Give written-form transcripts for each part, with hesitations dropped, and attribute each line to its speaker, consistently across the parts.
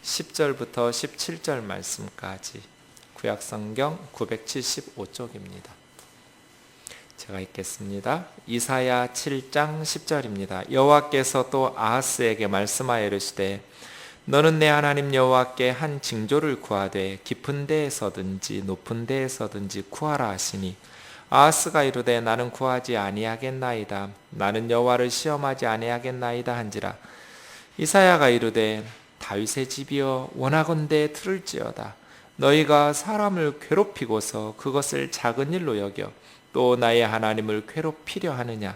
Speaker 1: 10절부터 17절 말씀까지 구약성경 975쪽입니다. 제가 읽겠습니다. 이사야 7장 10절입니다. 여호와께서 또 아하스에게 말씀하여 이르시되 너는 내 하나님 여호와께 한 징조를 구하되 깊은 데에서든지 높은 데에서든지 구하라 하시니 아하스가 이르되 나는 구하지 아니하겠나이다. 나는 여호와를 시험하지 아니하겠나이다 한지라. 이사야가 이르되 다윗의 집이여 원하건대 들을지어다. 너희가 사람을 괴롭히고서 그것을 작은 일로 여겨 또 나의 하나님을 괴롭히려 하느냐.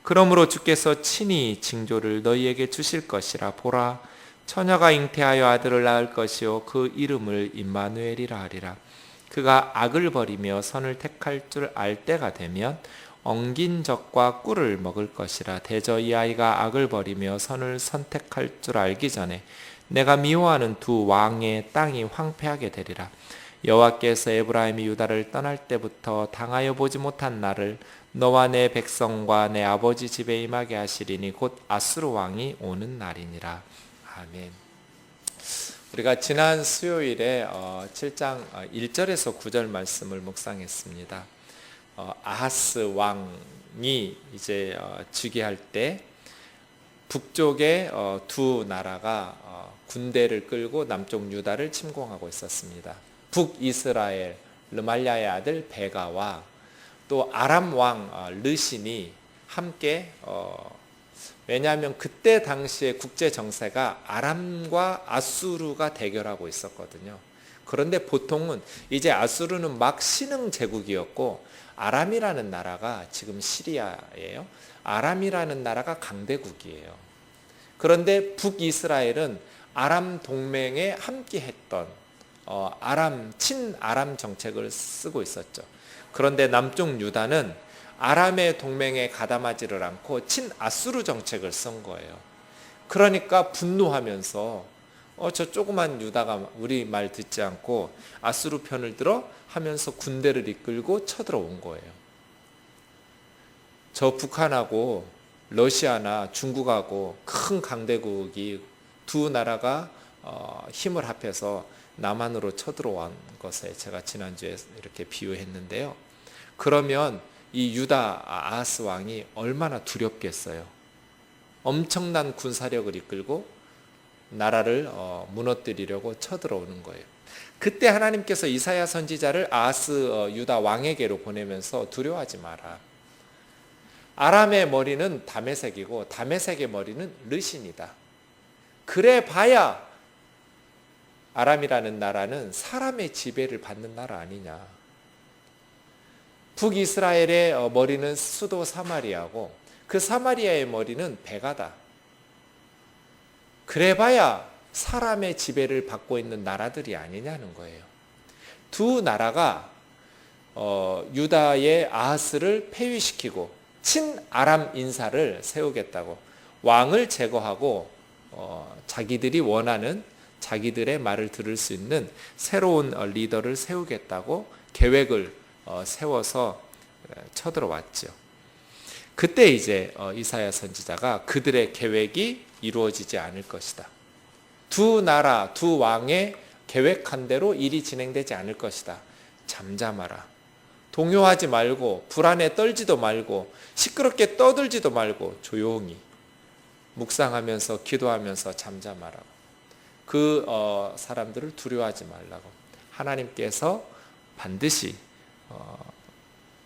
Speaker 1: 그러므로 주께서 친히 징조를 너희에게 주실 것이라. 보라, 처녀가 잉태하여 아들을 낳을 것이요 그 이름을 임마누엘이라 하리라. 그가 악을 버리며 선을 택할 줄 알 때가 되면 엉긴 젖과 꿀을 먹을 것이라. 대저 이 아이가 악을 버리며 선을 선택할 줄 알기 전에 내가 미워하는 두 왕의 땅이 황폐하게 되리라. 여호와께서 에브라임이 유다를 떠날 때부터 당하여 보지 못한 날을 너와 내 백성과 내 아버지 집에 임하게 하시리니 곧 아수르 왕이 오는 날이니라. 아멘. 우리가 지난 수요일에 7장 1절에서 9절 말씀을 묵상했습니다. 아하스 왕이 이제 즉위할 때 북쪽의 두 나라가 군대를 끌고 남쪽 유다를 침공하고 있었습니다. 북이스라엘 르말야의 아들 베가와 또 아람 왕 르신이 함께 왜냐하면 그때 당시에 국제 정세가 아람과 아수르가 대결하고 있었거든요. 그런데 보통은 이제 아수르는 막 신흥 제국이었고 아람이라는 나라가 지금 시리아예요. 아람이라는 나라가 강대국이에요. 그런데 북이스라엘은 아람 동맹에 함께했던 친아람 정책을 쓰고 있었죠. 그런데 남쪽 유다는 아람의 동맹에 가담하지를 않고 친아수르 정책을 쓴 거예요. 그러니까 분노하면서 저 조그만 유다가 우리 말 듣지 않고 아수르 편을 들어 하면서 군대를 이끌고 쳐들어온 거예요. 저 북한하고 러시아나 중국하고 큰 강대국이 두 나라가 힘을 합해서 남한으로 쳐들어온 것에 제가 지난주에 이렇게 비유했는데요. 그러면 이 유다 아하스 왕이 얼마나 두렵겠어요. 엄청난 군사력을 이끌고 나라를 무너뜨리려고 쳐들어오는 거예요. 그때 하나님께서 이사야 선지자를 아하스 유다 왕에게로 보내면서 두려워하지 마라. 아람의 머리는 다메섹이고 다메섹의 머리는 르신이다. 그래 봐야 아람이라는 나라는 사람의 지배를 받는 나라 아니냐. 북이스라엘의 머리는 수도 사마리아고 그 사마리아의 머리는 베가다. 그래봐야 사람의 지배를 받고 있는 나라들이 아니냐는 거예요. 두 나라가 유다의 아하스를 폐위시키고 친아람 인사를 세우겠다고 왕을 제거하고 자기들이 원하는 자기들의 말을 들을 수 있는 새로운 리더를 세우겠다고 계획을 세워서 쳐들어왔죠. 그때 이제 이사야 선지자가 그들의 계획이 이루어지지 않을 것이다. 두 나라, 두 왕의 계획한 대로 일이 진행되지 않을 것이다. 잠잠하라. 동요하지 말고 불안에 떨지도 말고 시끄럽게 떠들지도 말고 조용히 묵상하면서 기도하면서 잠잠하라고. 그 사람들을 두려워하지 말라고. 하나님께서 반드시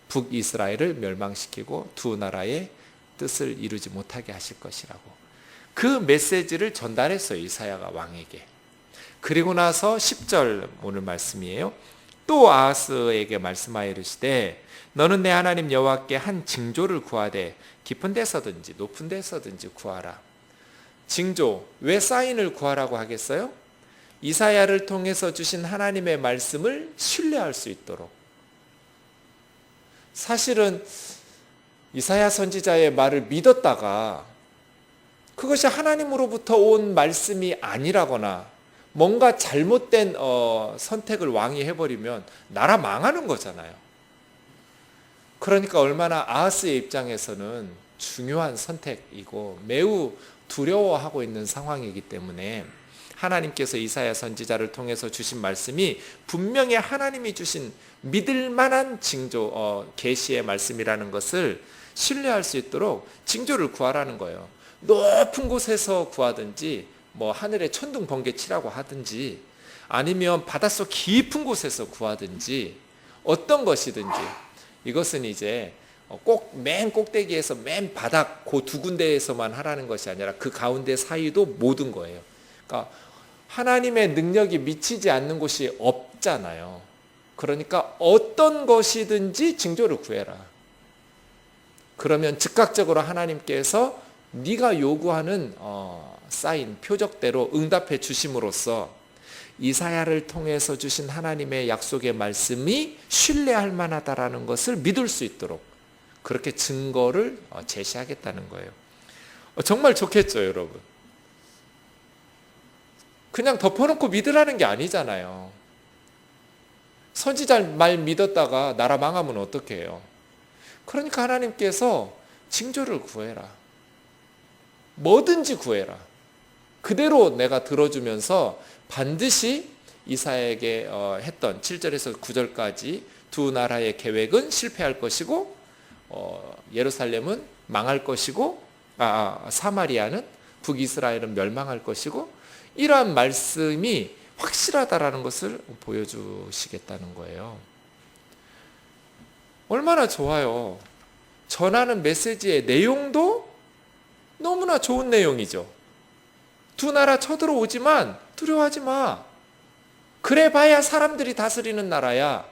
Speaker 1: 북이스라엘을 멸망시키고 두 나라의 뜻을 이루지 못하게 하실 것이라고. 그 메시지를 전달했어요. 이사야가 왕에게. 그리고 나서 10절 오늘 말씀이에요. 또 아하스에게 말씀하여 이르시되 너는 내 하나님 여호와께 한 징조를 구하되 깊은 데서든지 높은 데서든지 구하라. 징조, 왜 사인을 구하라고 하겠어요? 이사야를 통해서 주신 하나님의 말씀을 신뢰할 수 있도록. 사실은 이사야 선지자의 말을 믿었다가 그것이 하나님으로부터 온 말씀이 아니라거나 뭔가 잘못된 선택을 왕이 해버리면 나라 망하는 거잖아요. 그러니까 얼마나 아하스의 입장에서는 중요한 선택이고 매우 두려워하고 있는 상황이기 때문에 하나님께서 이사야 선지자를 통해서 주신 말씀이 분명히 하나님이 주신 믿을 만한 징조, 계시의 말씀이라는 것을 신뢰할 수 있도록 징조를 구하라는 거예요. 높은 곳에서 구하든지 뭐 하늘에 천둥 번개 치라고 하든지 아니면 바닷속 깊은 곳에서 구하든지 어떤 것이든지 이것은 이제 꼭 맨 꼭대기에서 맨 바닥 그 두 군데에서만 하라는 것이 아니라 그 가운데 사이도 모든 거예요. 그러니까 하나님의 능력이 미치지 않는 곳이 없잖아요. 그러니까 어떤 것이든지 징조를 구해라. 그러면 즉각적으로 하나님께서 네가 요구하는 사인, 표적대로 응답해 주심으로써 이사야를 통해서 주신 하나님의 약속의 말씀이 신뢰할 만하다라는 것을 믿을 수 있도록 그렇게 증거를 제시하겠다는 거예요. 정말 좋겠죠, 여러분? 그냥 덮어놓고 믿으라는 게 아니잖아요. 선지자 말 믿었다가 나라 망하면 어떻게 해요? 그러니까 하나님께서 징조를 구해라. 뭐든지 구해라. 그대로 내가 들어주면서 반드시 이사야에게 했던 7절에서 9절까지 두 나라의 계획은 실패할 것이고 예루살렘은 망할 것이고 사마리아는 북이스라엘은 멸망할 것이고 이러한 말씀이 확실하다라는 것을 보여주시겠다는 거예요. 얼마나 좋아요. 전하는 메시지의 내용도 너무나 좋은 내용이죠. 두 나라 쳐들어오지만 두려워하지 마. 그래봐야 사람들이 다스리는 나라야.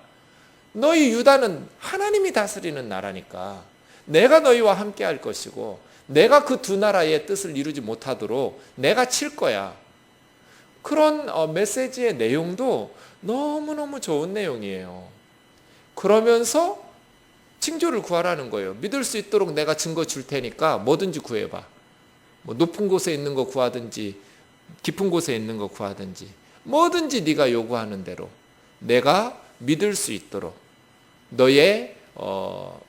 Speaker 1: 너희 유다는 하나님이 다스리는 나라니까 내가 너희와 함께 할 것이고 내가 그 두 나라의 뜻을 이루지 못하도록 내가 칠 거야. 그런 메시지의 내용도 너무너무 좋은 내용이에요. 그러면서 징조를 구하라는 거예요. 믿을 수 있도록 내가 증거 줄 테니까 뭐든지 구해봐. 뭐 높은 곳에 있는 거 구하든지 깊은 곳에 있는 거 구하든지 뭐든지 네가 요구하는 대로 내가 믿을 수 있도록 너의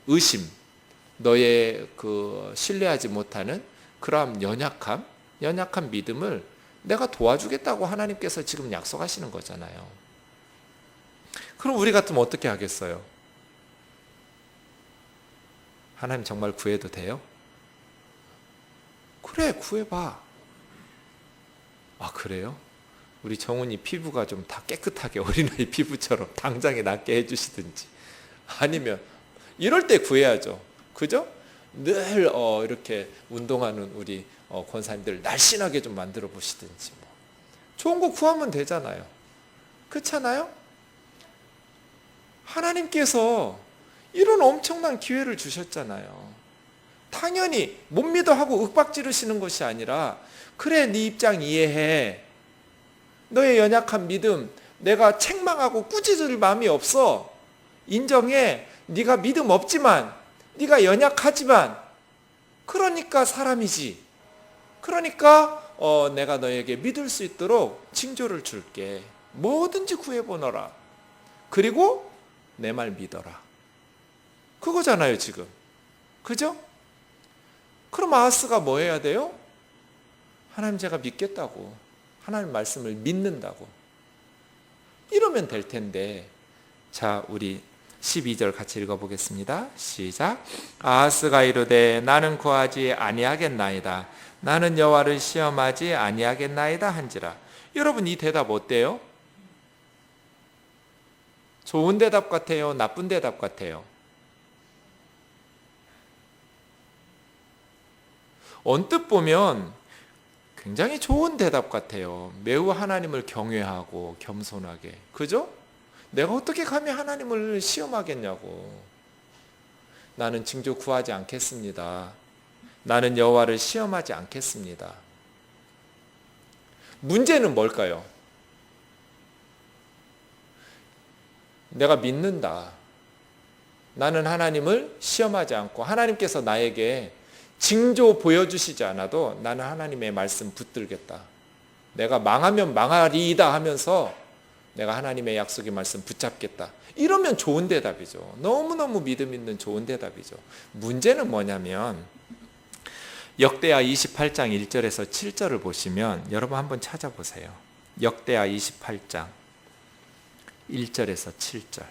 Speaker 1: 의심, 너의 그 신뢰하지 못하는 그러한 연약한 믿음을 내가 도와주겠다고 하나님께서 지금 약속하시는 거잖아요. 그럼 우리 같으면 어떻게 하겠어요? 하나님 정말 구해도 돼요? 그래, 구해봐. 아, 그래요? 우리 정훈이 피부가 좀 다 깨끗하게 어린아이 피부처럼 당장에 낫게 해주시든지 아니면 이럴 때 구해야죠. 그죠? 늘 이렇게 운동하는 우리 권사님들 날씬하게 좀 만들어 보시든지 뭐. 좋은 거 구하면 되잖아요. 그렇잖아요? 하나님께서 이런 엄청난 기회를 주셨잖아요. 당연히 못 믿어 하고 윽박 지르시는 것이 아니라 그래, 네 입장 이해해. 너의 연약한 믿음 내가 책망하고 꾸짖을 마음이 없어. 인정해. 네가 믿음 없지만 네가 연약하지만 그러니까 사람이지. 그러니까 내가 너에게 믿을 수 있도록 징조를 줄게. 뭐든지 구해보너라. 그리고 내 말 믿어라. 그거잖아요 지금. 그죠? 그럼 아하스가 뭐 해야 돼요? 하나님 제가 믿겠다고. 하나님 말씀을 믿는다고. 이러면 될 텐데. 자, 우리 12절 같이 읽어보겠습니다. 시작. 아하스가 이르되 나는 구하지 아니하겠나이다. 나는 여호와를 시험하지 아니하겠나이다 한지라. 여러분 이 대답 어때요? 좋은 대답 같아요? 나쁜 대답 같아요? 언뜻 보면 굉장히 좋은 대답 같아요. 매우 하나님을 경외하고 겸손하게. 그죠? 내가 어떻게 감히 하나님을 시험하겠냐고. 나는 징조 구하지 않겠습니다. 나는 여호와를 시험하지 않겠습니다. 문제는 뭘까요? 내가 믿는다. 나는 하나님을 시험하지 않고 하나님께서 나에게 징조 보여주시지 않아도 나는 하나님의 말씀 붙들겠다. 내가 망하면 망하리이다 하면서 내가 하나님의 약속의 말씀 붙잡겠다. 이러면 좋은 대답이죠. 너무너무 믿음 있는 좋은 대답이죠. 문제는 뭐냐면 역대하 28장 1절에서 7절을 보시면 여러분 한번 찾아보세요. 역대하 28장 1절에서 7절.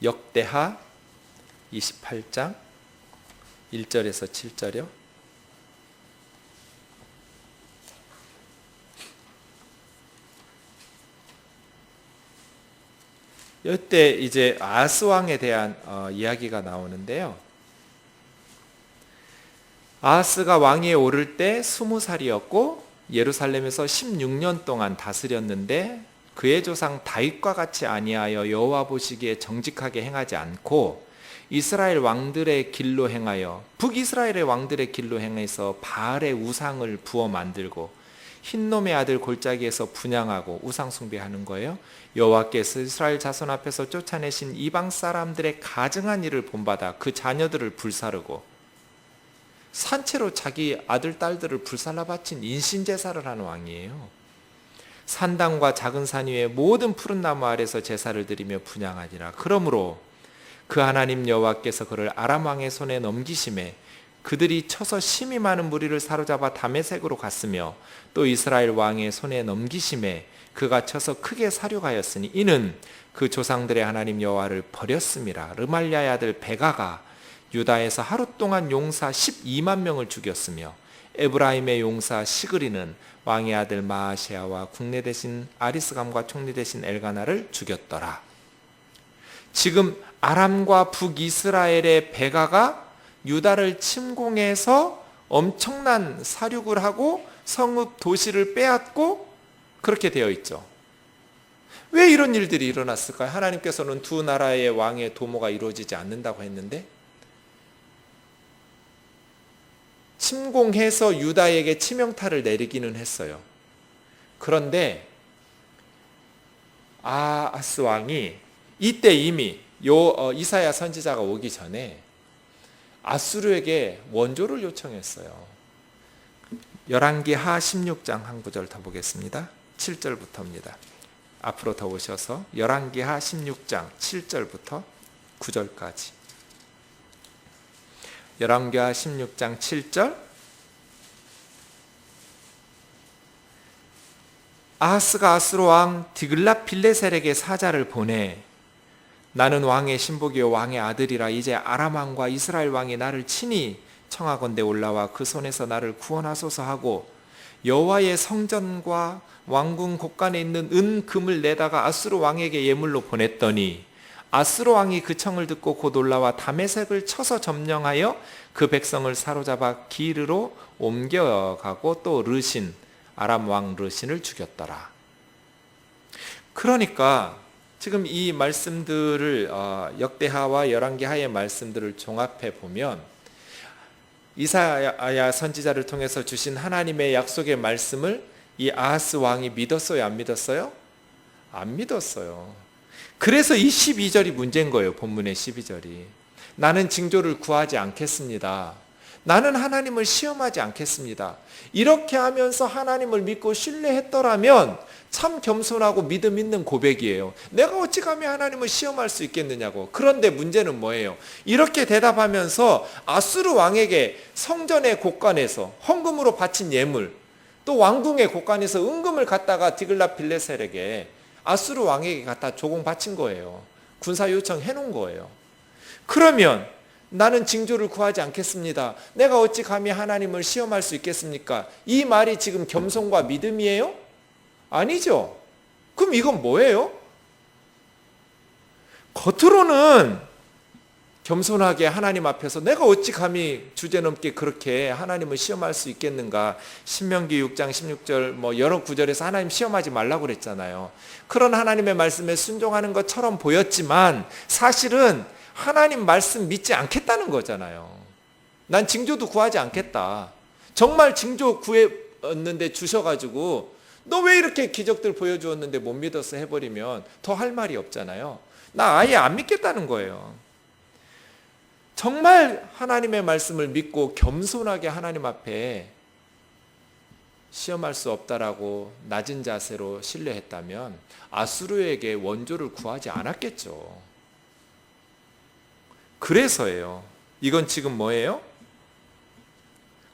Speaker 1: 역대하 28장 1절에서 7절이요. 이때 이제 아하스 왕에 대한 이야기가 나오는데요. 아하스가 왕위에 오를 때 20살이었고 예루살렘에서 16년 동안 다스렸는데 그의 조상 다윗과 같이 아니하여 여호와 보시기에 정직하게 행하지 않고 이스라엘 왕들의 길로 행하여 북이스라엘의 왕들의 길로 행해서 바알의 우상을 부어 만들고 흰놈의 아들 골짜기에서 분향하고 우상 숭배하는 거예요. 여호와께서 이스라엘 자손 앞에서 쫓아내신 이방 사람들의 가증한 일을 본받아 그 자녀들을 불사르고 산채로 자기 아들 딸들을 불살라 바친 인신제사를 하는 왕이에요. 산당과 작은 산 위에 모든 푸른 나무 아래서 제사를 드리며 분향하니라. 그러므로 그 하나님 여호와께서 그를 아람 왕의 손에 넘기심에 그들이 쳐서 심히 많은 무리를 사로잡아 다메섹으로 갔으며 또 이스라엘 왕의 손에 넘기심에 그가 쳐서 크게 사륙하였으니 이는 그 조상들의 하나님 여호와를 버렸음이라. 르말랴의 아들 베가가 유다에서 하루 동안 용사 12만 명을 죽였으며 에브라임의 용사 시그리는 왕의 아들 마아시아와 국내 대신 아리스감과 총리 대신 엘가나를 죽였더라. 지금 아람과 북이스라엘의 베가가 유다를 침공해서 엄청난 사륙을 하고 성읍 도시를 빼앗고 그렇게 되어 있죠. 왜 이런 일들이 일어났을까요? 하나님께서는 두 나라의 왕의 도모가 이루어지지 않는다고 했는데 침공해서 유다에게 치명타를 내리기는 했어요. 그런데 아하스 왕이 이때 이미 이사야 선지자가 오기 전에 아수르에게 원조를 요청했어요. 열왕기하 16장 한 구절 더 보겠습니다. 7절부터입니다. 앞으로 더 오셔서 열왕기하 16장 7절부터 9절까지. 열왕기하 16장 7절. 아하스가 아수르 왕 디글랏빌레셀에게 사자를 보내 나는 왕의 신복이요 왕의 아들이라 이제 아람 왕과 이스라엘 왕이 나를 친히 청하건대 올라와 그 손에서 나를 구원하소서 하고 여호와의 성전과 왕궁 곳간에 있는 은 금을 내다가 아수르 왕에게 예물로 보냈더니 아수르 왕이 그 청을 듣고 곧 올라와 다메섹을 쳐서 점령하여 그 백성을 사로잡아 기르로 옮겨가고 또 르신 아람 왕 르신을 죽였더라. 그러니까 지금 이 말씀들을 역대하와 열왕기하의 말씀들을 종합해 보면 이사야 선지자를 통해서 주신 하나님의 약속의 말씀을 이 아하스 왕이 믿었어요? 안 믿었어요? 안 믿었어요. 그래서 이 12절이 문제인 거예요. 본문의 12절이. 나는 징조를 구하지 않겠습니다. 나는 하나님을 시험하지 않겠습니다. 이렇게 하면서 하나님을 믿고 신뢰했더라면 참 겸손하고 믿음 있는 고백이에요. 내가 어찌 감히 하나님을 시험할 수 있겠느냐고. 그런데 문제는 뭐예요? 이렇게 대답하면서 아수르 왕에게 성전의 곳간에서 헌금으로 바친 예물, 또 왕궁의 곳간에서 은금을 갖다가 디글랏빌레셀에게 아수르 왕에게 갖다 조공 바친 거예요. 군사 요청해 놓은 거예요. 그러면 나는 징조를 구하지 않겠습니다. 내가 어찌 감히 하나님을 시험할 수 있겠습니까? 이 말이 지금 겸손과 믿음이에요? 아니죠. 그럼 이건 뭐예요? 겉으로는 겸손하게 하나님 앞에서 내가 어찌 감히 주제넘게 그렇게 하나님을 시험할 수 있겠는가. 신명기 6장 16절 여러 구절에서 하나님 시험하지 말라고 그랬잖아요. 그런 하나님의 말씀에 순종하는 것처럼 보였지만 사실은 하나님 말씀 믿지 않겠다는 거잖아요. 난 징조도 구하지 않겠다. 정말 징조 구했는데 주셔가지고 너 왜 이렇게 기적들 보여주었는데 못 믿어서 해버리면 더 할 말이 없잖아요. 나 아예 안 믿겠다는 거예요. 정말 하나님의 말씀을 믿고 겸손하게 하나님 앞에 시험할 수 없다라고 낮은 자세로 신뢰했다면 아수르에게 원조를 구하지 않았겠죠. 그래서예요. 이건 지금 뭐예요?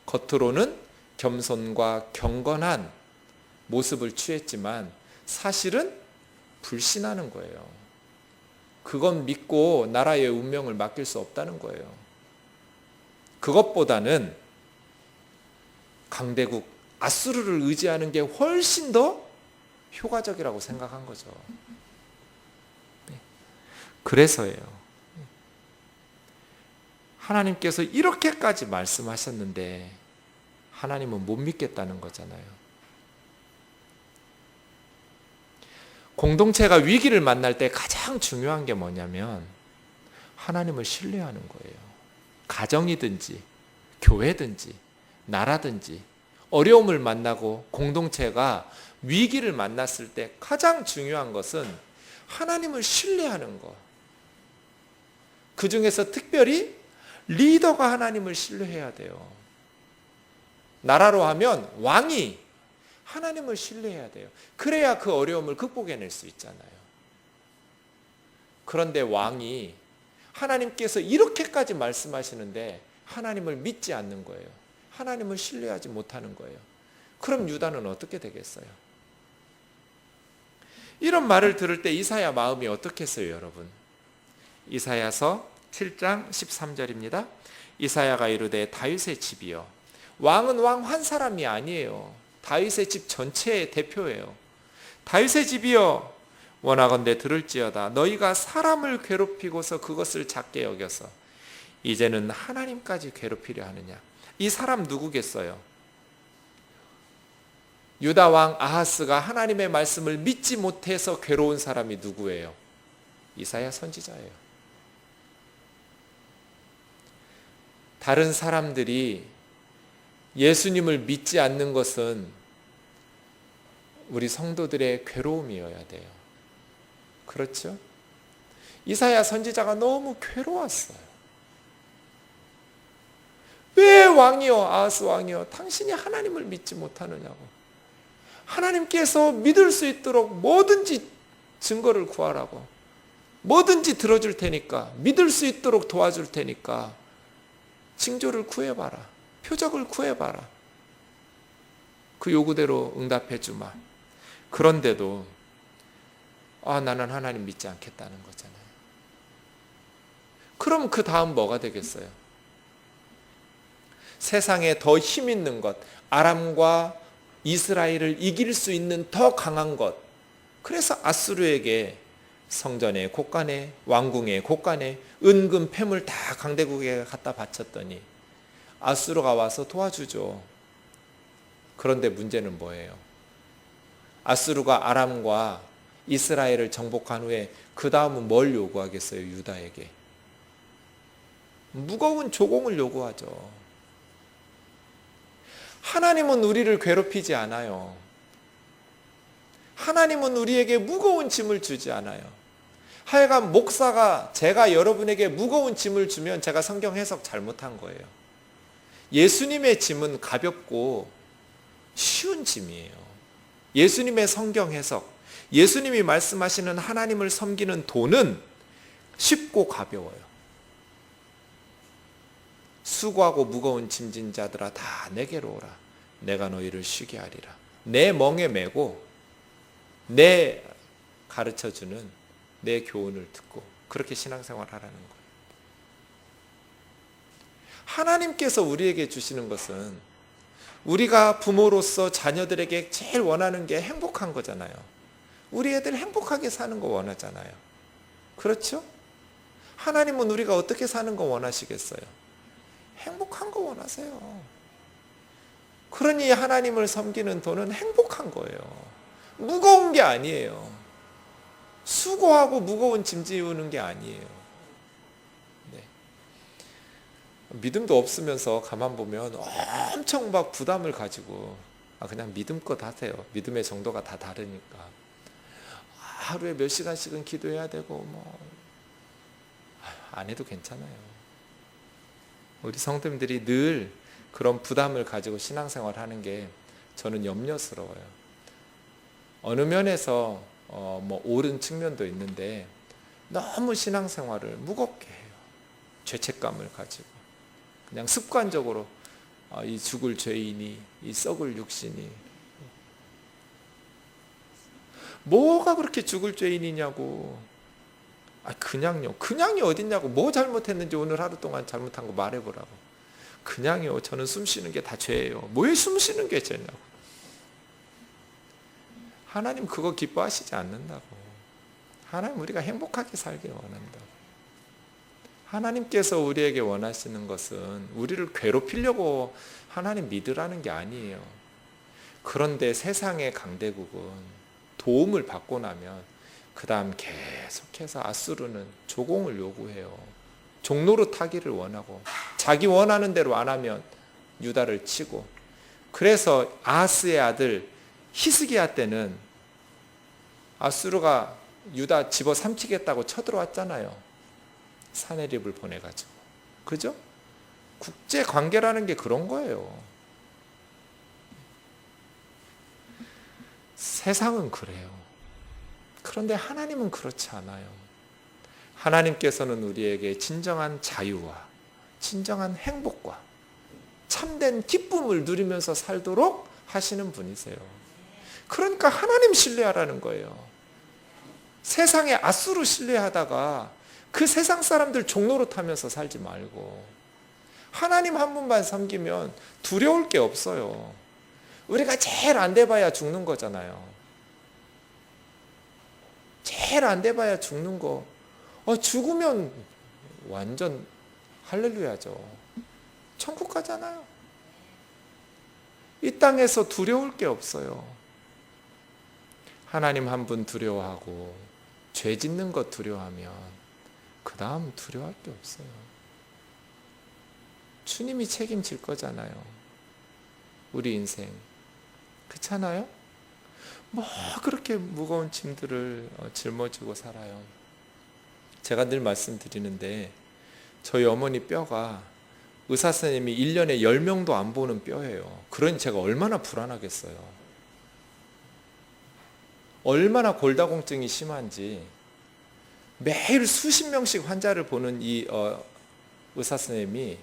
Speaker 1: 겉으로는 겸손과 경건한 모습을 취했지만 사실은 불신하는 거예요. 그건 믿고 나라의 운명을 맡길 수 없다는 거예요. 그것보다는 강대국 아수르를 의지하는 게 훨씬 더 효과적이라고 생각한 거죠. 그래서예요. 하나님께서 이렇게까지 말씀하셨는데 하나님은 못 믿겠다는 거잖아요. 공동체가 위기를 만날 때 가장 중요한 게 뭐냐면 하나님을 신뢰하는 거예요. 가정이든지 교회든지 나라든지 어려움을 만나고 공동체가 위기를 만났을 때 가장 중요한 것은 하나님을 신뢰하는 것. 그 중에서 특별히 리더가 하나님을 신뢰해야 돼요. 나라로 하면 왕이 하나님을 신뢰해야 돼요. 그래야 그 어려움을 극복해낼 수 있잖아요. 그런데 왕이 하나님께서 이렇게까지 말씀하시는데 하나님을 믿지 않는 거예요. 하나님을 신뢰하지 못하는 거예요. 그럼 유다는 어떻게 되겠어요? 이런 말을 들을 때 이사야 마음이 어떻겠어요, 여러분? 이사야서 7장 13절입니다. 이사야가 이르되 다윗의 집이여. 왕은 왕 한 사람이 아니에요. 다윗의 집 전체의 대표예요. 다윗의 집이여, 원하건대 들을지어다. 너희가 사람을 괴롭히고서 그것을 작게 여겨서 이제는 하나님까지 괴롭히려 하느냐. 이 사람 누구겠어요? 유다 왕 아하스가 하나님의 말씀을 믿지 못해서 괴로운 사람이 누구예요? 이사야 선지자예요. 다른 사람들이 예수님을 믿지 않는 것은 우리 성도들의 괴로움이어야 돼요. 그렇죠? 이사야 선지자가 너무 괴로웠어요. 왜 왕이요, 아하스 왕이요, 당신이 하나님을 믿지 못하느냐고. 하나님께서 믿을 수 있도록 뭐든지 증거를 구하라고. 뭐든지 들어줄 테니까, 믿을 수 있도록 도와줄 테니까 징조를 구해봐라. 표적을 구해봐라. 그 요구대로 응답해 주마. 그런데도 나는 하나님 믿지 않겠다는 거잖아요. 그럼 그 다음 뭐가 되겠어요? 세상에 더 힘 있는 것, 아람과 이스라엘을 이길 수 있는 더 강한 것. 그래서 아수르에게 성전에 곳간에 왕궁에 곳간에 은금 폐물 다 강대국에 갖다 바쳤더니 아수르가 와서 도와주죠. 그런데 문제는 뭐예요? 아수르가 아람과 이스라엘을 정복한 후에 그 다음은 뭘 요구하겠어요? 유다에게 무거운 조공을 요구하죠. 하나님은 우리를 괴롭히지 않아요. 하나님은 우리에게 무거운 짐을 주지 않아요. 하여간 목사가 제가 여러분에게 무거운 짐을 주면 제가 성경 해석 잘못한 거예요. 예수님의 짐은 가볍고 쉬운 짐이에요. 예수님의 성경 해석, 예수님이 말씀하시는 하나님을 섬기는 도는 쉽고 가벼워요. 수고하고 무거운 짐진 자들아 다 내게로 오라. 내가 너희를 쉬게 하리라. 내 멍에 메고 내 가르쳐주는 내 교훈을 듣고 그렇게 신앙생활 하라는 거예요. 하나님께서 우리에게 주시는 것은 우리가 부모로서 자녀들에게 제일 원하는 게 행복한 거잖아요. 우리 애들 행복하게 사는 거 원하잖아요. 그렇죠? 하나님은 우리가 어떻게 사는 거 원하시겠어요? 행복한 거 원하세요. 그러니 하나님을 섬기는 도는 행복한 거예요. 무거운 게 아니에요. 수고하고 무거운 짐 지우는 게 아니에요. 네. 믿음도 없으면서 가만 보면 엄청 막 부담을 가지고 그냥 믿음껏 하세요. 믿음의 정도가 다 다르니까. 하루에 몇 시간씩은 기도해야 되고 안 해도 괜찮아요. 우리 성도님들이 늘 그런 부담을 가지고 신앙생활 하는 게 저는 염려스러워요. 어느 면에서 옳은 측면도 있는데 너무 신앙생활을 무겁게 해요. 죄책감을 가지고 그냥 습관적으로 이 죽을 죄인이, 이 썩을 육신이. 뭐가 그렇게 죽을 죄인이냐고. 그냥요. 그냥이 어딨냐고. 뭐 잘못했는지 오늘 하루 동안 잘못한 거 말해보라고. 그냥요. 저는 숨 쉬는 게 다 죄예요. 뭐에 숨 쉬는 게 죄냐고. 하나님 그거 기뻐하시지 않는다고. 하나님 우리가 행복하게 살길 원한다고. 하나님께서 우리에게 원하시는 것은 우리를 괴롭히려고 하나님 믿으라는 게 아니에요. 그런데 세상의 강대국은 도움을 받고 나면 그 다음 계속해서 아수르는 조공을 요구해요. 종로로 타기를 원하고 자기 원하는 대로 안 하면 유다를 치고. 그래서 아하스의 아들 히스기야 때는 아수르가 유다 집어삼키겠다고 쳐들어왔잖아요. 사네립을 보내가지고. 그죠? 국제관계라는 게 그런 거예요. 세상은 그래요. 그런데 하나님은 그렇지 않아요. 하나님께서는 우리에게 진정한 자유와 진정한 행복과 참된 기쁨을 누리면서 살도록 하시는 분이세요. 그러니까 하나님 신뢰하라는 거예요. 세상에 아수르 신뢰하다가 그 세상 사람들 종로로 타면서 살지 말고 하나님 한 분만 섬기면 두려울 게 없어요. 우리가 제일 안 돼봐야 죽는 거잖아요. 제일 안 돼봐야 죽는 거. 죽으면 완전 할렐루야죠. 천국 가잖아요. 이 땅에서 두려울 게 없어요. 하나님 한 분 두려워하고 죄 짓는 것 두려워하면 그 다음 두려워할 게 없어요. 주님이 책임질 거잖아요. 우리 인생. 그렇잖아요? 뭐 그렇게 무거운 짐들을 짊어지고 살아요. 제가 늘 말씀드리는데 저희 어머니 뼈가 의사 선생님이 1년에 10명도 안 보는 뼈예요. 그러니 제가 얼마나 불안하겠어요. 얼마나 골다공증이 심한지 매일 수십 명씩 환자를 보는 이 의사 선생님이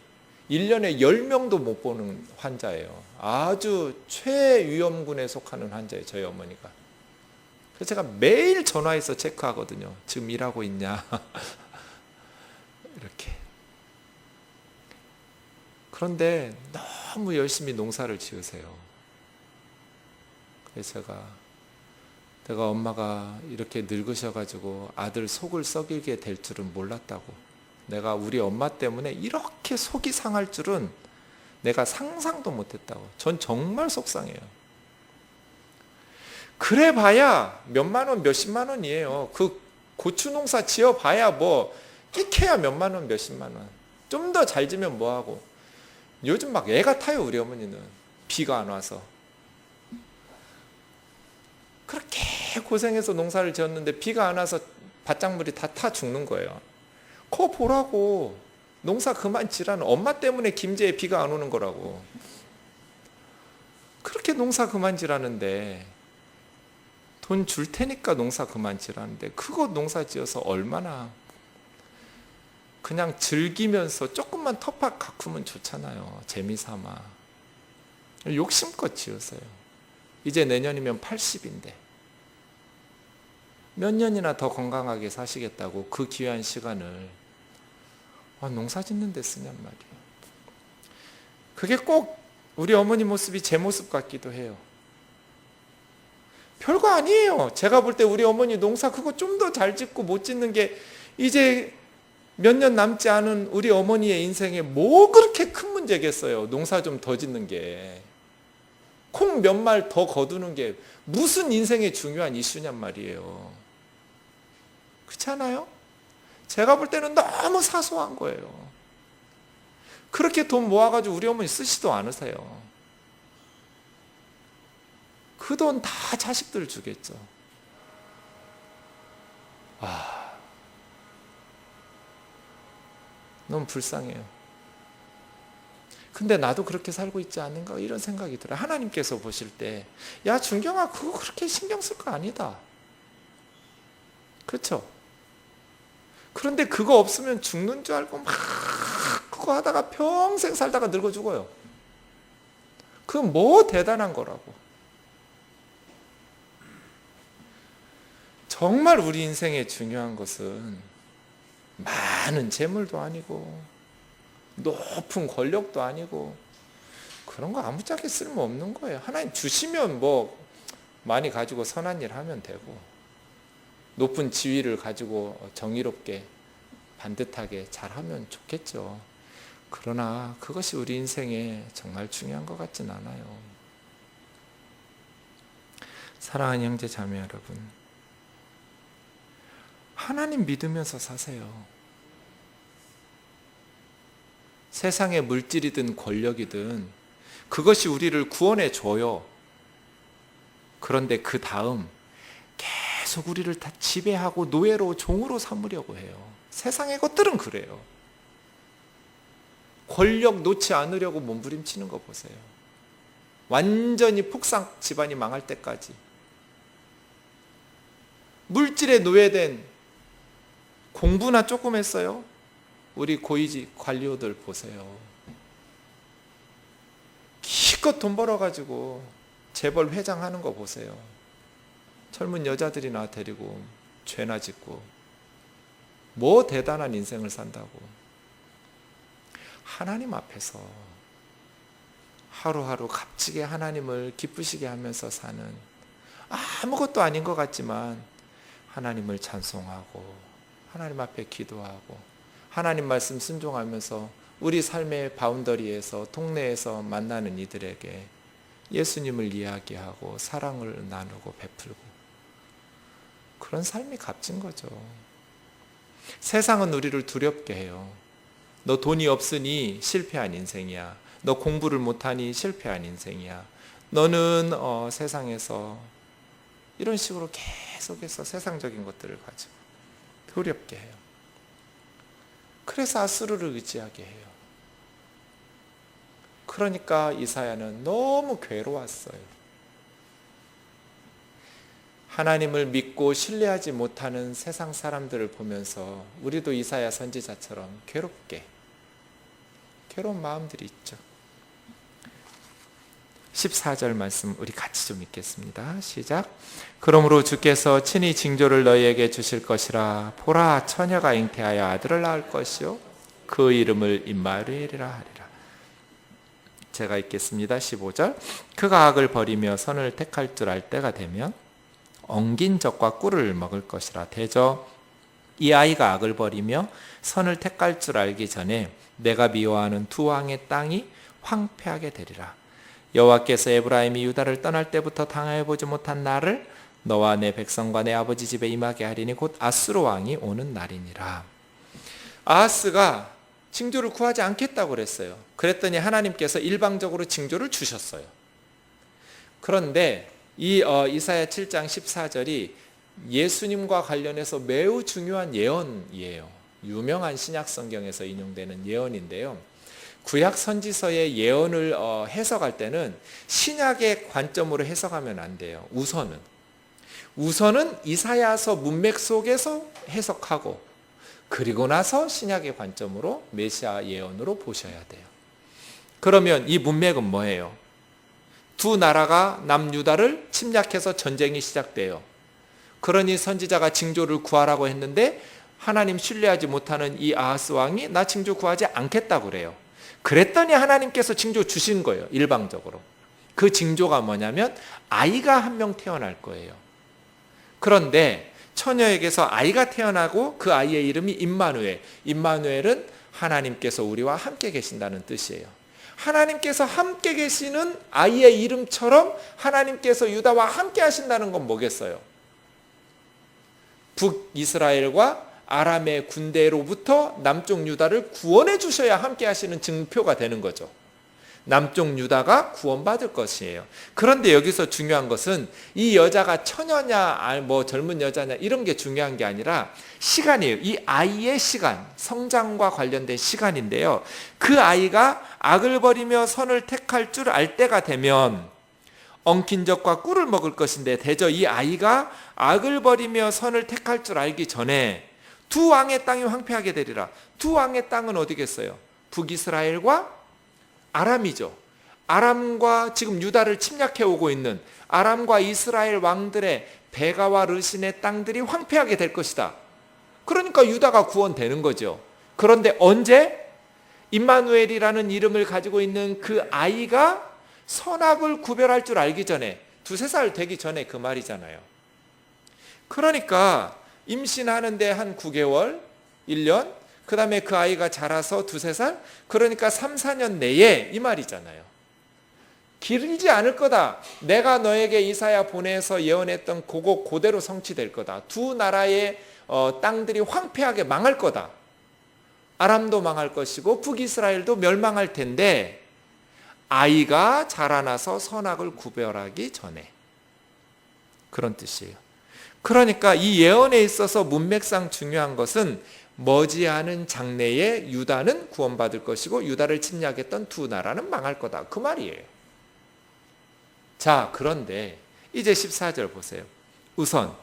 Speaker 1: 1년에 10명도 못 보는 환자예요. 아주 최위험군에 속하는 환자예요. 저희 어머니가. 그래서 제가 매일 전화해서 체크하거든요. 지금 일하고 있냐. 이렇게. 그런데 너무 열심히 농사를 지으세요. 그래서 내가 엄마가 이렇게 늙으셔가지고 아들 속을 썩이게 될 줄은 몰랐다고. 내가 우리 엄마 때문에 이렇게 속이 상할 줄은 내가 상상도 못했다고. 전 정말 속상해요. 그래 봐야 몇만 원, 몇십만 원이에요. 그 고추 농사 지어 봐야 뭐 끼케야 몇만 원, 몇십만 원. 좀 더 잘 지면 뭐하고. 요즘 막 애가 타요. 우리 어머니는. 비가 안 와서. 그렇게 고생해서 농사를 지었는데 비가 안 와서 밭작물이 다 타 죽는 거예요. 그거 보라고. 농사 그만 지라는. 엄마 때문에 김제에 비가 안 오는 거라고. 그렇게 농사 그만 지라는데 돈 줄 테니까 농사 그만 지라는데 그거 농사 지어서 얼마나 그냥 즐기면서 조금만 텃밭 가꾸면 좋잖아요. 재미삼아. 욕심껏 지으세요. 이제 내년이면 80인데 몇 년이나 더 건강하게 사시겠다고 그 귀한 시간을 농사 짓는 데 쓰냔 말이에요. 그게 꼭 우리 어머니 모습이 제 모습 같기도 해요. 별거 아니에요. 제가 볼 때 우리 어머니 농사 그거 좀 더 잘 짓고 못 짓는 게 이제 몇 년 남지 않은 우리 어머니의 인생에 뭐 그렇게 큰 문제겠어요. 농사 좀 더 짓는 게. 콩 몇 말 더 거두는 게 무슨 인생에 중요한 이슈냔 말이에요. 그렇지 않아요? 제가 볼 때는 너무 사소한 거예요. 그렇게 돈 모아가지고 우리 어머니 쓰지도 않으세요. 그 돈 다 자식들 주겠죠. 너무 불쌍해요. 근데 나도 그렇게 살고 있지 않는가 이런 생각이 들어요. 하나님께서 보실 때 야 준경아 그거 그렇게 신경 쓸 거 아니다. 그렇죠? 그런데 그거 없으면 죽는 줄 알고 막 그거 하다가 평생 살다가 늙어 죽어요. 그 뭐 대단한 거라고. 정말 우리 인생에 중요한 것은 많은 재물도 아니고 높은 권력도 아니고 그런 거 아무짝에 쓸모없는 거예요. 하나님 주시면 뭐 많이 가지고 선한 일 하면 되고 높은 지위를 가지고 정의롭게 반듯하게 잘하면 좋겠죠. 그러나 그것이 우리 인생에 정말 중요한 것 같진 않아요. 사랑하는 형제 자매 여러분, 하나님 믿으면서 사세요. 세상의 물질이든 권력이든 그것이 우리를 구원해 줘요. 그런데 그 다음 계속 우리를 다 지배하고 노예로 종으로 삼으려고 해요. 세상의 것들은 그래요. 권력 놓지 않으려고 몸부림치는 거 보세요. 완전히 폭삭 집안이 망할 때까지. 물질에 노예된 공부나 조금 했어요? 우리 고위직 관료들 보세요. 기껏 돈 벌어가지고 재벌 회장하는 거 보세요. 젊은 여자들이나 데리고 죄나 짓고 뭐 대단한 인생을 산다고. 하나님 앞에서 하루하루 값지게 하나님을 기쁘시게 하면서 사는, 아무것도 아닌 것 같지만 하나님을 찬송하고 하나님 앞에 기도하고 하나님 말씀 순종하면서 우리 삶의 바운더리에서 동네에서 만나는 이들에게 예수님을 이야기하고 사랑을 나누고 베풀고, 그런 삶이 값진 거죠. 세상은 우리를 두렵게 해요. 너 돈이 없으니 실패한 인생이야. 너 공부를 못하니 실패한 인생이야. 너는 세상에서 이런 식으로 계속해서 세상적인 것들을 가지고 두렵게 해요. 그래서 아수르를 의지하게 해요. 그러니까 이사야는 너무 괴로웠어요. 하나님을 믿고 신뢰하지 못하는 세상 사람들을 보면서 우리도 이사야 선지자처럼 괴로운 마음들이 있죠. 14절 말씀 우리 같이 좀 읽겠습니다. 시작. 그러므로 주께서 친히 징조를 너희에게 주실 것이라. 보라, 처녀가 잉태하여 아들을 낳을 것이요 그 이름을 임마누엘이라 하리라. 제가 읽겠습니다. 15절. 그가 악을 버리며 선을 택할 줄 알 때가 되면 엉긴 젖과 꿀을 먹을 것이라. 대저 이 아이가 악을 버리며 선을 택할 줄 알기 전에 내가 미워하는 두 왕의 땅이 황폐하게 되리라. 여호와께서 에브라임이 유다를 떠날 때부터 당하여 보지 못한 날을 너와 내 백성과 내 아버지 집에 임하게 하리니 곧 아수르 왕이 오는 날이니라. 아하스가 징조를 구하지 않겠다고 그랬어요. 그랬더니 하나님께서 일방적으로 징조를 주셨어요. 그런데 이 이사야 7장 14절이 예수님과 관련해서 매우 중요한 예언이에요. 유명한 신약 성경에서 인용되는 예언인데요. 구약 선지서의 예언을 해석할 때는 신약의 관점으로 해석하면 안 돼요. 우선은 이사야서 문맥 속에서 해석하고 그리고 나서 신약의 관점으로 메시아 예언으로 보셔야 돼요. 그러면 이 문맥은 뭐예요? 두 나라가 남유다를 침략해서 전쟁이 시작돼요. 그러니 선지자가 징조를 구하라고 했는데 하나님 신뢰하지 못하는 이 아하스 왕이 나 징조 구하지 않겠다고 그래요. 그랬더니 하나님께서 징조 주신 거예요. 일방적으로. 그 징조가 뭐냐면 아이가 한 명 태어날 거예요. 그런데 처녀에게서 아이가 태어나고 그 아이의 이름이 임마누엘. 임마누엘은 하나님께서 우리와 함께 계신다는 뜻이에요. 하나님께서 함께 계시는 아이의 이름처럼 하나님께서 유다와 함께 하신다는 건 뭐겠어요? 북이스라엘과 아람의 군대로부터 남쪽 유다를 구원해 주셔야 함께 하시는 증표가 되는 거죠. 남쪽 유다가 구원받을 것이에요. 그런데 여기서 중요한 것은 이 여자가 처녀냐 뭐 젊은 여자냐 이런 게 중요한 게 아니라 시간이에요. 이 아이의 시간, 성장과 관련된 시간인데요. 그 아이가 악을 버리며 선을 택할 줄 알 때가 되면 엉킨 젖과 꿀을 먹을 것인데 대저 이 아이가 악을 버리며 선을 택할 줄 알기 전에 두 왕의 땅이 황폐하게 되리라. 두 왕의 땅은 어디겠어요? 북이스라엘과 아람이죠. 아람과 지금 유다를 침략해 오고 있는 아람과 이스라엘 왕들의 베가와 르신의 땅들이 황폐하게 될 것이다. 그러니까 유다가 구원되는 거죠. 그런데 언제? 임마누엘이라는 이름을 가지고 있는 그 아이가 선악을 구별할 줄 알기 전에, 2-3살 되기 전에 그 말이잖아요. 그러니까 임신하는데 한 9개월, 1년, 그 다음에 그 아이가 자라서 2-3살, 그러니까 3-4년 내에 이 말이잖아요. 길지 않을 거다. 내가 너에게 이사야 보내서 예언했던 그거 그대로 성취될 거다. 두 나라의 땅들이 황폐하게 망할 거다. 아람도 망할 것이고 북이스라엘도 멸망할 텐데 아이가 자라나서 선악을 구별하기 전에, 그런 뜻이에요. 그러니까 이 예언에 있어서 문맥상 중요한 것은 머지않은 장래에 유다는 구원받을 것이고 유다를 침략했던 두 나라는 망할 거다. 그 말이에요. 자, 그런데 이제 14절 보세요. 우선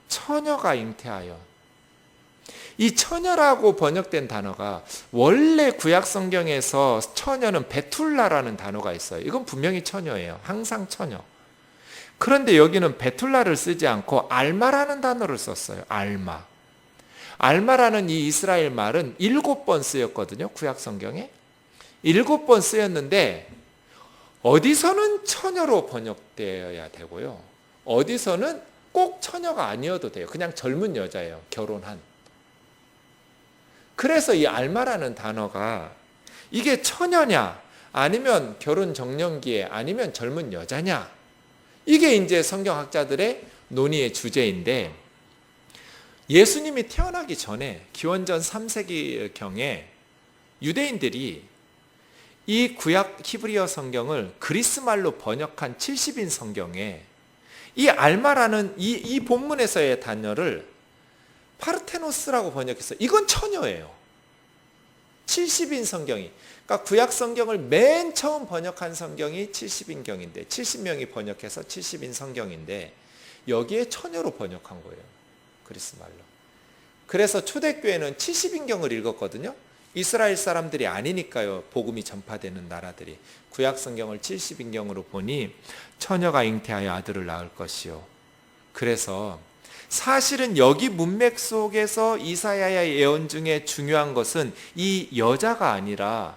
Speaker 1: 처녀가 잉태하여, 이 처녀라고 번역된 단어가 원래 구약 성경에서 처녀는 베툴라라는 단어가 있어요. 이건 분명히 처녀예요. 항상 처녀. 그런데 여기는 베툴라를 쓰지 않고 알마라는 단어를 썼어요. 알마. 알마라는 이 이스라엘 말은 7번 쓰였거든요. 구약 성경에 7번 쓰였는데 어디서는 처녀로 번역되어야 되고요, 어디서는 꼭 처녀가 아니어도 돼요. 그냥 젊은 여자예요. 결혼한. 그래서 이 알마라는 단어가 이게 처녀냐 아니면 결혼 정년기에 아니면 젊은 여자냐, 이게 이제 성경학자들의 논의의 주제인데, 예수님이 태어나기 전에 기원전 3세기경에 유대인들이 이 구약 히브리어 성경을 그리스말로 번역한 70인 성경에 이 알마라는 이 본문에서의 단어를 파르테노스라고 번역했어요. 이건 처녀예요. 70인 성경이, 그러니까 구약 성경을 맨 처음 번역한 성경이 70인경인데 70명이 번역해서 70인 성경인데 여기에 처녀로 번역한 거예요. 그리스말로. 그래서 초대교회는 70인경을 읽었거든요. 이스라엘 사람들이 아니니까요. 복음이 전파되는 나라들이. 구약 성경을 70인경으로 보니 처녀가 잉태하여 아들을 낳을 것이요. 그래서 사실은 여기 문맥 속에서 이사야의 예언 중에 중요한 것은 이 여자가 아니라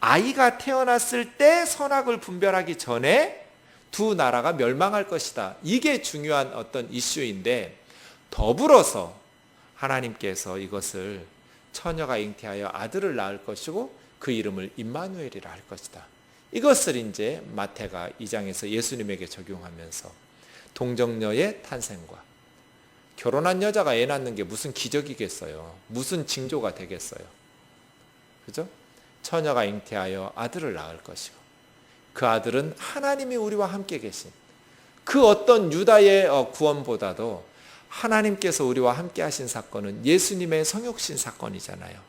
Speaker 1: 아이가 태어났을 때 선악을 분별하기 전에 두 나라가 멸망할 것이다. 이게 중요한 어떤 이슈인데, 더불어서 하나님께서 이것을 처녀가 잉태하여 아들을 낳을 것이고 그 이름을 임마누엘이라 할 것이다. 이것을 이제 마태가 2장에서 예수님에게 적용하면서 동정녀의 탄생과, 결혼한 여자가 애 낳는 게 무슨 기적이겠어요. 무슨 징조가 되겠어요. 그죠? 처녀가 잉태하여 아들을 낳을 것이고 그 아들은 하나님이 우리와 함께 계신 그 어떤 유다의 구원보다도 하나님께서 우리와 함께 하신 사건은 예수님의 성육신 사건이잖아요.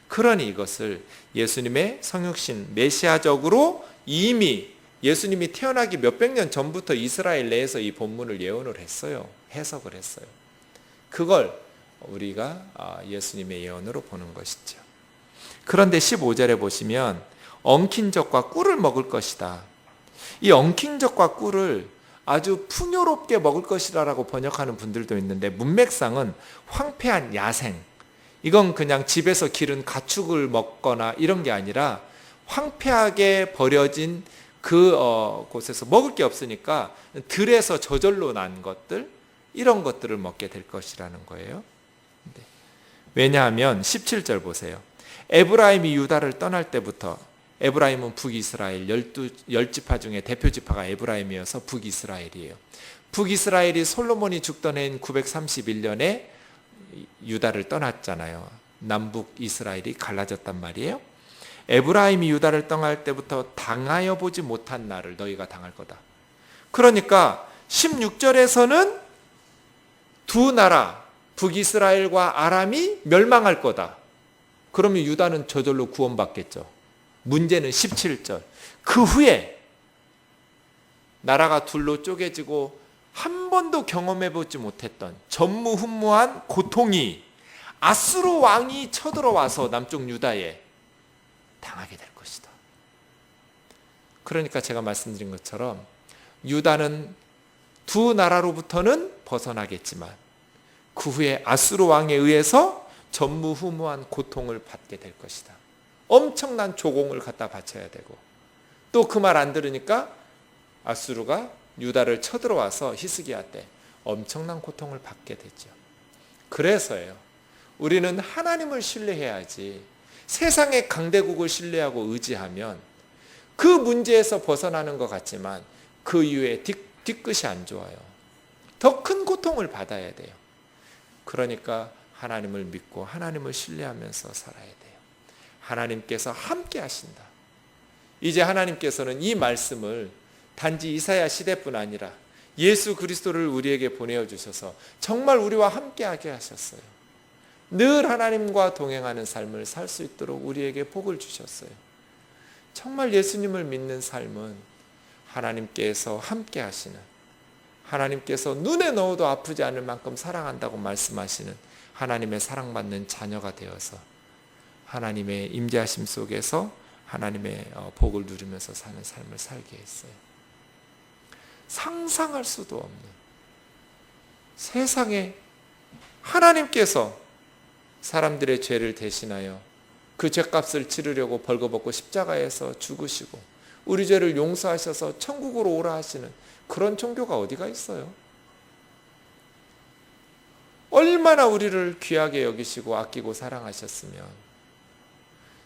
Speaker 1: 그러니 이것을 예수님의 성육신 메시아적으로 이미 예수님이 태어나기 몇백 년 전부터 이스라엘 내에서 이 본문을 예언을 했어요. 해석을 했어요. 그걸 우리가 예수님의 예언으로 보는 것이죠. 그런데 15절에 보시면 엉킨 젖과 꿀을 먹을 것이다. 이 엉킨 젖과 꿀을 아주 풍요롭게 먹을 것이라고 번역하는 분들도 있는데 문맥상은 황폐한 야생, 이건 그냥 집에서 기른 가축을 먹거나 이런 게 아니라 황폐하게 버려진 그 곳에서 먹을 게 없으니까 들에서 저절로 난 것들, 이런 것들을 먹게 될 것이라는 거예요. 왜냐하면 17절 보세요. 에브라임이 유다를 떠날 때부터, 에브라임은 북이스라엘 10지파 중에 대표 지파가 에브라임이어서 북이스라엘이에요. 북이스라엘이 솔로몬이 죽던 해인 931년에 유다를 떠났잖아요. 남북 이스라엘이 갈라졌단 말이에요. 에브라임이 유다를 떠날 때부터 당하여 보지 못한 날을 너희가 당할 거다. 그러니까 16절에서는 두 나라 북이스라엘과 아람이 멸망할 거다. 그러면 유다는 저절로 구원받겠죠. 문제는 17절. 그 후에 나라가 둘로 쪼개지고 한 번도 경험해보지 못했던 전무후무한 고통이 아수르 왕이 쳐들어와서 남쪽 유다에 당하게 될 것이다. 그러니까 제가 말씀드린 것처럼 유다는 두 나라로부터는 벗어나겠지만 그 후에 아수르 왕에 의해서 전무후무한 고통을 받게 될 것이다. 엄청난 조공을 갖다 바쳐야 되고, 또 그 말 안 들으니까 아수르가 유다를 쳐들어와서 히스기야 때 엄청난 고통을 받게 됐죠. 그래서요, 우리는 하나님을 신뢰해야지 세상의 강대국을 신뢰하고 의지하면 그 문제에서 벗어나는 것 같지만 그 이후에 뒤끝이 안 좋아요. 더 큰 고통을 받아야 돼요. 그러니까 하나님을 믿고 하나님을 신뢰하면서 살아야 돼요. 하나님께서 함께 하신다. 이제 하나님께서는 이 말씀을 단지 이사야 시대뿐 아니라 예수 그리스도를 우리에게 보내어 주셔서 정말 우리와 함께하게 하셨어요. 늘 하나님과 동행하는 삶을 살 수 있도록 우리에게 복을 주셨어요. 정말 예수님을 믿는 삶은 하나님께서 함께 하시는, 하나님께서 눈에 넣어도 아프지 않을 만큼 사랑한다고 말씀하시는 하나님의 사랑받는 자녀가 되어서 하나님의 임재하심 속에서 하나님의 복을 누리면서 사는 삶을 살게 했어요. 상상할 수도 없는 세상에 하나님께서 사람들의 죄를 대신하여 그 죄값을 치르려고 벌거벗고 십자가에서 죽으시고 우리 죄를 용서하셔서 천국으로 오라 하시는 그런 종교가 어디가 있어요? 얼마나 우리를 귀하게 여기시고 아끼고 사랑하셨으면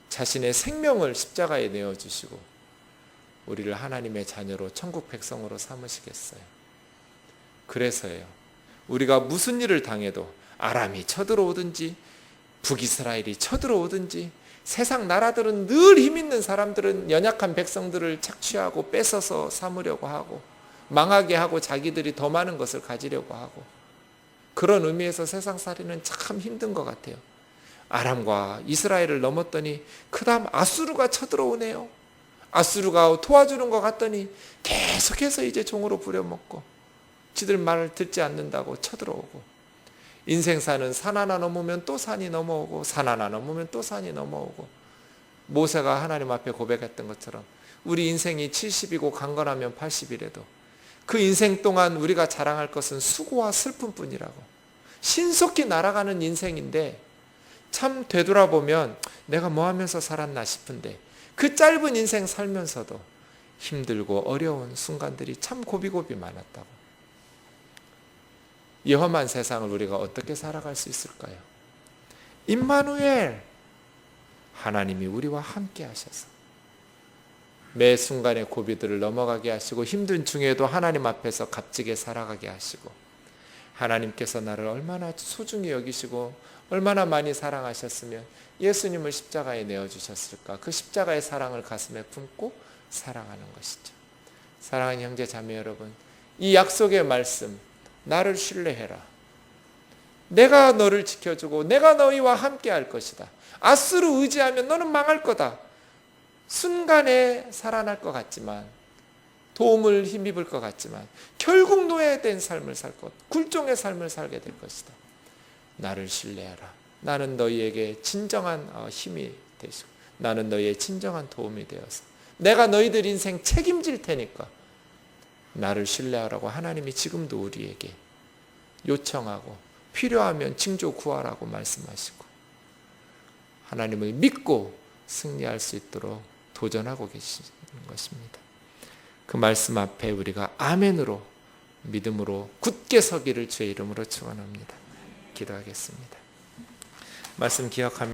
Speaker 1: 자신의 생명을 십자가에 내어주시고 우리를 하나님의 자녀로 천국 백성으로 삼으시겠어요. 그래서요, 우리가 무슨 일을 당해도 아람이 쳐들어오든지 북이스라엘이 쳐들어오든지 세상 나라들은 늘 힘있는 사람들은 연약한 백성들을 착취하고 뺏어서 삼으려고 하고 망하게 하고 자기들이 더 많은 것을 가지려고 하고, 그런 의미에서 세상살이는 참 힘든 것 같아요. 아람과 이스라엘을 넘었더니 그 다음 아수르가 쳐들어오네요. 아수르가 도와주는 것 같더니 계속해서 이제 종으로 부려먹고 지들 말을 듣지 않는다고 쳐들어오고, 인생사는 산 하나 넘으면 또 산이 넘어오고 산 하나 넘으면 또 산이 넘어오고, 모세가 하나님 앞에 고백했던 것처럼 우리 인생이 70이고 강건하면 80이래도 그 인생 동안 우리가 자랑할 것은 수고와 슬픔뿐이라고. 신속히 날아가는 인생인데 참 되돌아보면 내가 뭐 하면서 살았나 싶은데 그 짧은 인생 살면서도 힘들고 어려운 순간들이 참 고비고비 많았다고. 이 험한 세상을 우리가 어떻게 살아갈 수 있을까요? 임마누엘, 하나님이 우리와 함께 하셔서 매 순간의 고비들을 넘어가게 하시고 힘든 중에도 하나님 앞에서 값지게 살아가게 하시고, 하나님께서 나를 얼마나 소중히 여기시고 얼마나 많이 사랑하셨으면 예수님을 십자가에 내어주셨을까. 그 십자가의 사랑을 가슴에 품고 살아가는 것이죠. 사랑하는 형제 자매 여러분, 이 약속의 말씀, 나를 신뢰해라. 내가 너를 지켜주고 내가 너희와 함께 할 것이다. 아수르 의지하면 너는 망할 거다. 순간에 살아날 것 같지만, 도움을 힘입을 것 같지만 결국 노예된 삶을 살 것, 굴종의 삶을 살게 될 것이다. 나를 신뢰하라. 나는 너희에게 진정한 힘이 되시고 나는 너희의 진정한 도움이 되어서 내가 너희들 인생 책임질 테니까 나를 신뢰하라고 하나님이 지금도 우리에게 요청하고 필요하면 징조 구하라고 말씀하시고 하나님을 믿고 승리할 수 있도록 도전하고 계시는 것입니다. 그 말씀 앞에 우리가 아멘으로 믿음으로 굳게 서기를 주의 이름으로 축원합니다. 기도하겠습니다. 말씀 기억하며